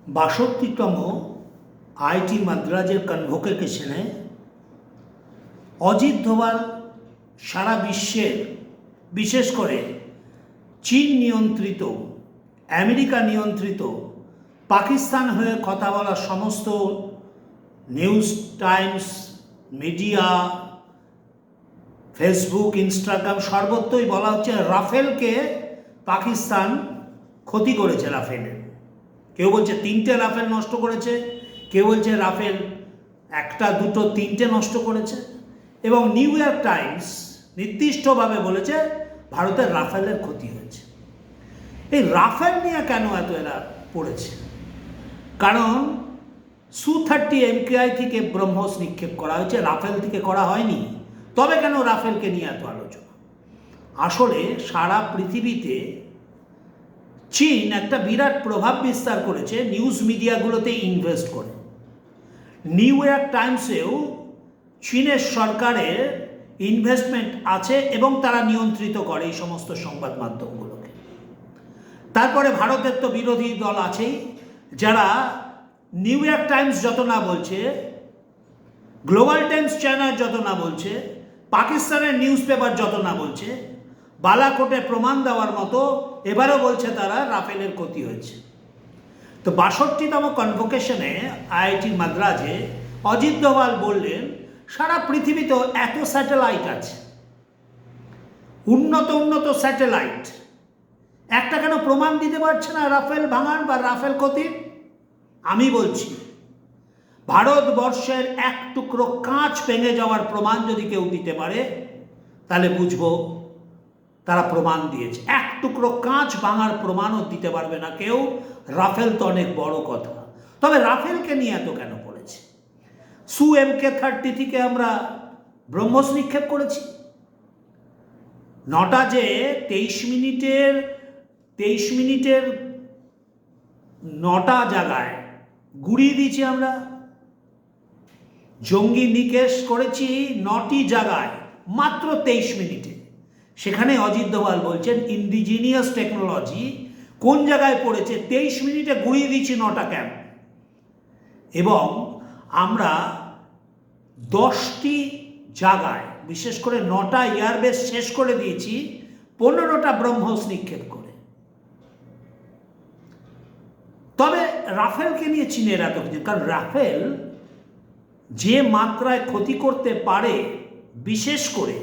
৬২তম IIT মাদ্রাজের কনভোকেশনে Ajit Doval সারা বিশ্বের, বিশেষ করে চীন নিয়ন্ত্রিত, আমেরিকা নিয়ন্ত্রিত, পাকিস্তান হয়ে কথা বলা সমস্ত news Times, media, Facebook, Instagram সর্বত্রই বলা হচ্ছে রাফেলকে পাকিস্তান ক্ষতি করেছে। রাফেলের কেউ বলছে 3টে রাফেল নষ্ট করেছে, কেউ বলছে রাফেল 1টা 2টো 3টে নষ্ট করেছে। এবং নিউ ইয়র্ক টাইমস নির্দিষ্টভাবে বলেছে ভারতের রাফেলের ক্ষতি হয়েছে। এই রাফেল নিয়ে কেন এত এরা পড়েছে? কারণ Su-30 MKI থেকে ব্রহ্মস নিক্ষেপ করা হয়েছে, রাফেল থেকে করা হয়নি। তবে কেন রাফেলকে নিয়ে এত আলোচনা? আসলে সারা পৃথিবীতে চীন একটা বিরাট প্রভাব বিস্তার করেছে নিউজ মিডিয়াগুলোতে ইনভেস্ট করে। নিউ ইয়র্ক টাইমসেও চীনের সরকারের ইনভেস্টমেন্ট আছে এবং তারা নিয়ন্ত্রিত করে এই সমস্ত সংবাদ মাধ্যমগুলোকে। তারপরে ভারতের তো বিরোধী দল আছেই, যারা নিউ ইয়র্ক টাইমস যত না বলছে, গ্লোবাল টাইমস চায়নার যত না বলছে, পাকিস্তানের নিউজ পেপার যত না বলছে, বালাকোটে প্রমাণ দেওয়ার মতো এবারও বলছে তারা রাফেলের ক্ষতি হয়েছে। তো ৬২তম কনভোকেশনে আইআইটি মাদ্রাজে অজিত দোভাল বললেন সারা পৃথিবীতেও এত স্যাটেলাইট আছে, উন্নত উন্নত স্যাটেলাইট, একটা কেন প্রমাণ দিতে পারছে না রাফেল ভাঙার বা রাফেল ক্ষতির? আমি বলছি, ভারতবর্ষের এক টুকরো কাঁচ ভেঙে যাওয়ার প্রমাণ যদি কেউ দিতে পারে তাহলে বুঝবো তারা প্রমাণ দিয়েছে। এক টুকরো কাঁচ ভাঙার প্রমাণও দিতে পারবে না কেউ। রাফেল তো অনেক বড় কথা। তবে রাফেলকে নিয়ে এত কেন পড়েছে? Su-MK-30 থেকে আমরা ব্রহ্মস নিক্ষেপ করেছি। 9টা যে 23 মিনিটের 9টা জায়গায় গুড়িয়ে দিয়েছি আমরা। জঙ্গি নিকেশ করেছি 9টি জায়গায় মাত্র 23 মিনিটে। সেখানে অজিত দোভাল বলছেন ইন্ডিজিনিয়াস টেকনোলজি কোন জায়গায় পড়েছে? 23 মিনিটে গুড়িয়ে দিচ্ছি 9টা ক্যাম্প। এবং আমরা 10টি জায়গায়, বিশেষ করে 9টা এয়ারবেস শেষ করে দিয়েছি 15টা ব্রহ্মস নিক্ষেপ করে। তবে রাফেলকে নিয়ে চীনের এত কিছু, কারণ রাফেল যে মাত্রায় ক্ষতি করতে পারে, বিশেষ করে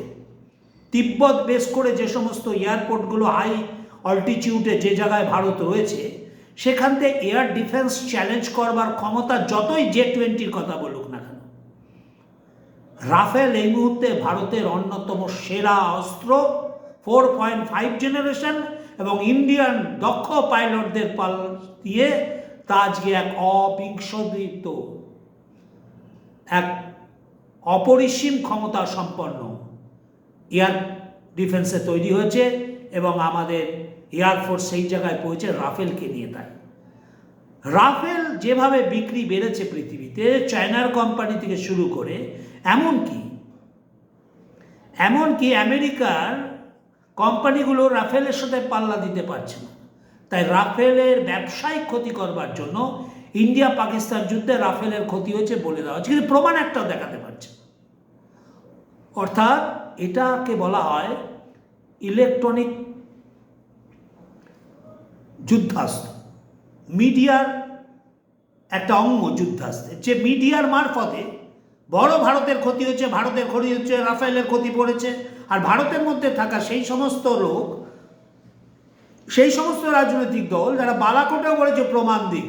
তিব্বত বেস করে যে সমস্ত এয়ারপোর্টগুলো হাই অল্টিটিউডে যে জায়গায় ভারত রয়েছে, সেখান থেকে এয়ার ডিফেন্স চ্যালেঞ্জ করবার ক্ষমতা যতই J-20 কথা বলুক না কেন, রাফেল এই মুহূর্তে ভারতের অন্যতম সেরা অস্ত্র। 4.5 জেনারেশন এবং ইন্ডিয়ান দক্ষ পাইলটদের পাল দিয়ে তা আজকে এক অবিংশোদিত, এক অপরিসীম ক্ষমতা সম্পন্ন এয়ার ডিফেন্সে তৈরি হয়েছে এবং আমাদের এয়ারফোর্স সেই জায়গায় পৌঁছে রাফেলকে নিয়ে। তাই রাফেল যেভাবে বিক্রি বেড়েছে পৃথিবীতে, চায়নার কোম্পানি থেকে শুরু করে এমনকি আমেরিকার কোম্পানিগুলো রাফেলের সাথে পাল্লা দিতে পারছে না। তাই রাফেলের ব্যবসায়িক ক্ষতি করবার জন্য ইন্ডিয়া পাকিস্তান যুদ্ধে রাফেলের ক্ষতি হয়েছে বলে দেওয়া হচ্ছে, কিন্তু প্রমাণ একটাও দেখাতে পারছে না। অর্থাৎ এটাকে বলা হয় ইলেকট্রনিক যুদ্ধাস্ত্র, মিডিয়ার একটা অঙ্গ যুদ্ধাস্ত্রের, যে মিডিয়ার মারফতে বড় ভারতের ক্ষতি হচ্ছে, রাফেলের ক্ষতি পড়েছে। আর ভারতের মধ্যে থাকা সেই সমস্ত লোক, সেই সমস্ত রাজনৈতিক দল যারা বালাকোটেও বলেছে প্রমাণ দিক,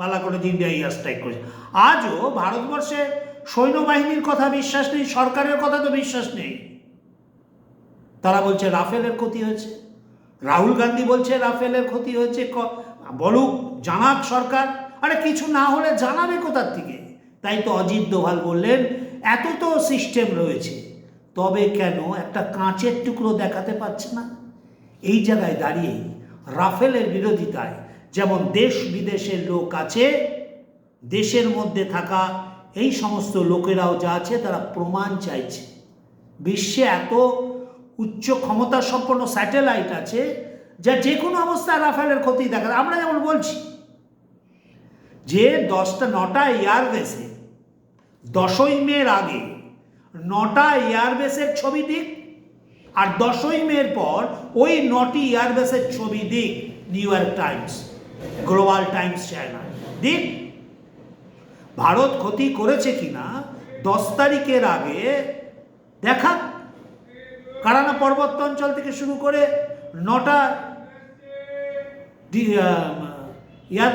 বালাকোটে ইন্ডিয়া এয়ার স্ট্রাইক করেছে, আজও ভারতবর্ষে সৈন্যবাহিনীর কথা বিশ্বাস নেই, সরকারের কথা তো বিশ্বাস নেই। তারা বলছে রাফেলের ক্ষতি হয়েছে। রাহুল গান্ধী বলছে রাফেলের ক্ষতি হয়েছে, বলুক, জানাক সরকার। আরে কিছু না হলে জানাবে কোথার থেকে? তাই তো অজিত দোভাল বললেন এত তো সিস্টেম রয়েছে, তবে কেন একটা কাঁচের টুকরো দেখাতে পারছে না? এই জায়গায় দাঁড়িয়ে রাফেলের বিরোধিতায় যেমন দেশ বিদেশের লোক আছে, দেশের মধ্যে থাকা এই সমস্ত লোকেরাও যা আছে তারা প্রমাণ চাইছে। বিশ্বে এত উচ্চ ক্ষমতা সম্পন্ন স্যাটেলাইট আছে যা যে কোনো অবস্থায় রাফেলের ক্ষতি দেখা। আমরা যেমন বলছি যে 9টা এয়ারবেসে 10ই মের আগে 9টা এয়ারবেসের ছবি দিক, আর 10ই মের পর ওই 9টি এয়ারবেসের ছবি দিক new York Times, global Times channel দিক। ভারত ক্ষতি করেছে কিনা 10 তারিখের আগে দেখা। কারানা পর্বত অঞ্চল থেকে শুরু করে 9টা এয়ার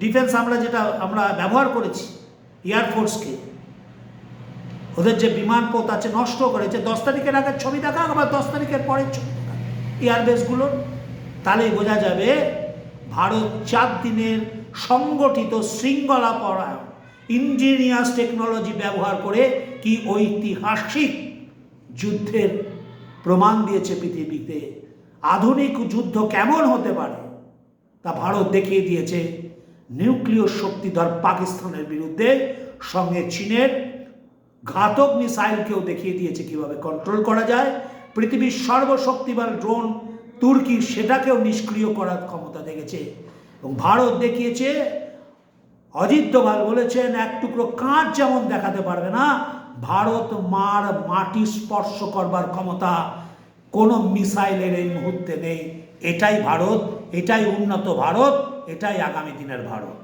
ডিফেন্স আমরা ব্যবহার করেছি এয়ারফোর্সকে, ওদের যে বিমানপথ আছে নষ্ট করেছে। 10 তারিখের আগের ছবি দেখা, আবার 10 তারিখের পরের ছবি দেখা এয়ারবেসগুলোর, তাহলেই বোঝা যাবে ভারত 4 দিনের সংগঠিত শৃঙ্খলা পরায়ণ ইঞ্জিনিয়ার্স টেকনোলজি ব্যবহার করে কি ঐতিহাসিক যুদ্ধের প্রমাণ দিয়েছে পৃথিবীতে। আধুনিক যুদ্ধ কেমন হতে পারে তা ভারত দেখিয়ে দিয়েছে নিউক্লিয় শক্তিধর পাকিস্তানের বিরুদ্ধে, সঙ্গে চীনের ঘাতক মিসাইলকেও দেখিয়ে দিয়েছে কিভাবে কন্ট্রোল করা যায়। পৃথিবীর সর্বশক্তিমান ড্রোন তুর্কি, সেটাকেও নিষ্ক্রিয় করার ক্ষমতা দেখেছে। এবং ভারত দেখিয়েছে, অজিত দোভাল বলেছেন, এক টুকরো কাঁচ যেমন দেখাতে পারবে না, ভারত মাটি স্পর্শ করবার ক্ষমতা কোনো মিসাইলের এই মুহূর্তে নেই। এটাই ভারত, এটাই উন্নত ভারত, এটাই আগামী দিনের ভারত।